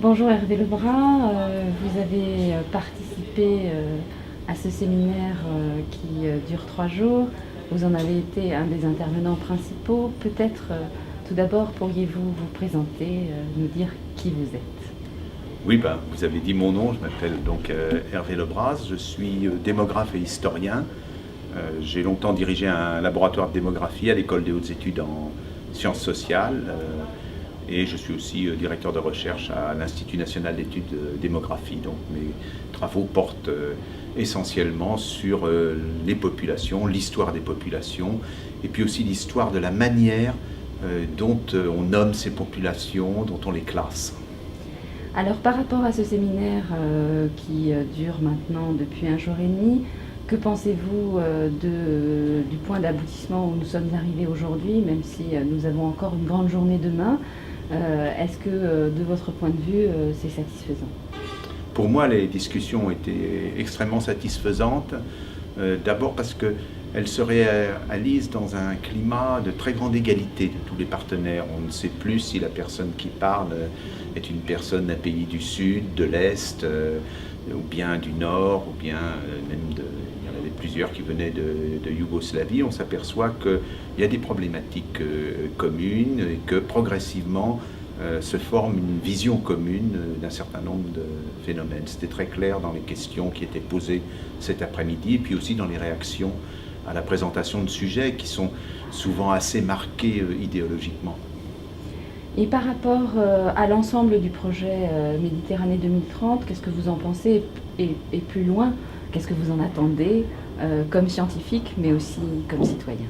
Bonjour Hervé Lebras, vous avez participé à ce séminaire qui dure 3 jours. Vous en avez été un des intervenants principaux. Peut-être tout d'abord pourriez-vous vous présenter, nous dire qui vous êtes. Oui, vous avez dit mon nom, je m'appelle donc Hervé Lebras, je suis démographe et historien. J'ai longtemps dirigé un laboratoire de démographie à l'École des hautes études en sciences sociales et je suis aussi directeur de recherche à l'Institut national d'études de démographie. Donc mes travaux portent essentiellement sur les populations, l'histoire des populations et puis aussi l'histoire de la manière dont on nomme ces populations, dont on les classe. Alors par rapport à ce séminaire qui dure maintenant depuis 1 jour et demi, que pensez-vous du point d'aboutissement où nous sommes arrivés aujourd'hui, même si nous avons encore une grande journée demain? Est-ce que de votre point de vue c'est satisfaisant? Pour moi, les discussions ont été extrêmement satisfaisantes. D'abord parce qu'elles se réalisent dans un climat de très grande égalité de tous les partenaires. On ne sait plus si la personne qui parle est une personne d'un pays du Sud, de l'Est, ou bien du Nord, ou bien même il y en avait plusieurs qui venaient de Yougoslavie. On s'aperçoit qu'il y a des problématiques communes et que progressivement se forme une vision commune d'un certain nombre de phénomènes. C'était très clair dans les questions qui étaient posées cet après-midi et puis aussi dans les réactions à la présentation de sujets qui sont souvent assez marqués idéologiquement. Et par rapport à l'ensemble du projet Méditerranée 2030, qu'est-ce que vous en pensez et plus loin, qu'est-ce que vous en attendez comme scientifique mais aussi comme citoyen?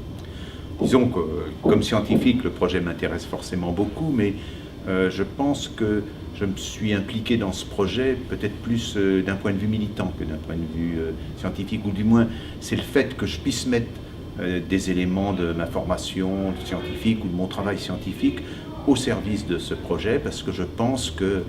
Disons que comme scientifique, le projet m'intéresse forcément beaucoup, mais je pense que je me suis impliqué dans ce projet peut-être plus d'un point de vue militant que d'un point de vue scientifique, ou du moins c'est le fait que je puisse mettre des éléments de ma formation scientifique ou de mon travail scientifique au service de ce projet, parce que je pense que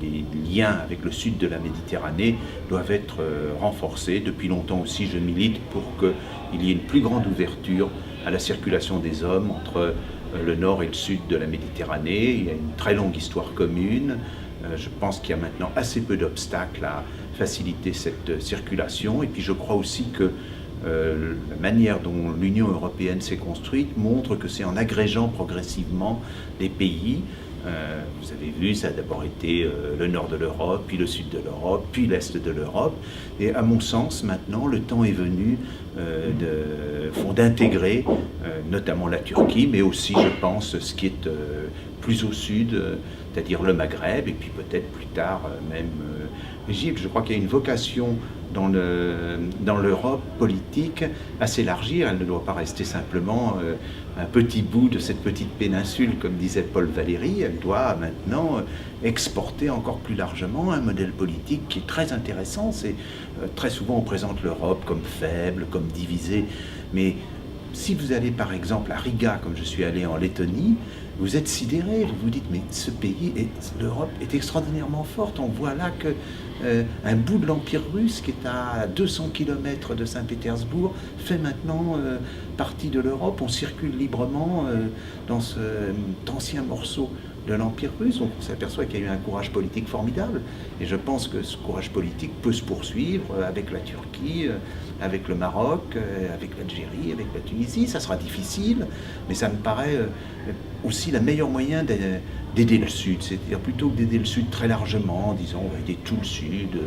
les liens avec le sud de la Méditerranée doivent être renforcés. Depuis longtemps aussi, je milite pour qu'il y ait une plus grande ouverture à la circulation des hommes entre le nord et le sud de la Méditerranée. Il y a une très longue histoire commune. Je pense qu'il y a maintenant assez peu d'obstacles à faciliter cette circulation. Et puis je crois aussi que la manière dont l'Union européenne s'est construite montre que c'est en agrégeant progressivement les pays. Vous avez vu, ça a d'abord été le nord de l'Europe, puis le sud de l'Europe, puis l'est de l'Europe. Et à mon sens, maintenant, le temps est venu d'intégrer notamment la Turquie, mais aussi, je pense, ce qui est plus au sud, c'est-à-dire le Maghreb, et puis peut-être plus tard même l'Égypte. Je crois qu'il y a une vocation dans l'Europe politique à s'élargir. Elle ne doit pas rester simplement un petit bout de cette petite péninsule, comme disait Paul Valéry. Elle doit maintenant exporter encore plus largement un modèle politique qui est très intéressant. C'est très souvent on présente l'Europe comme faible, comme divisée, mais si vous allez par exemple à Riga, comme je suis allé en Lettonie, vous êtes sidéré, vous vous dites mais ce pays, l'Europe est extraordinairement forte. On voit là que un bout de l'Empire russe qui est à 200 km de Saint-Pétersbourg fait maintenant partie de l'Europe. On circule librement dans cet ancien morceau de l'Empire russe. On s'aperçoit qu'il y a eu un courage politique formidable. Et je pense que ce courage politique peut se poursuivre avec la Turquie, avec le Maroc, avec l'Algérie, avec la Tunisie. Ça sera difficile, mais ça me paraît aussi le meilleur moyen d'aider le Sud. C'est-à-dire plutôt que d'aider le Sud très largement, en disant on va aider tout le Sud,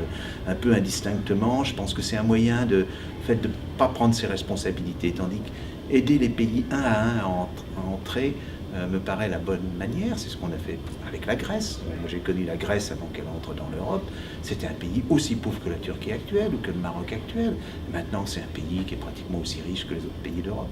un peu indistinctement, je pense que c'est un moyen de ne pas prendre ses responsabilités, tandis qu'aider les pays un à un à entrer me paraît la bonne manière. C'est ce qu'on a fait avec la Grèce. Moi, j'ai connu la Grèce avant qu'elle entre dans l'Europe. C'était un pays aussi pauvre que la Turquie actuelle ou que le Maroc actuel. Maintenant, c'est un pays qui est pratiquement aussi riche que les autres pays d'Europe.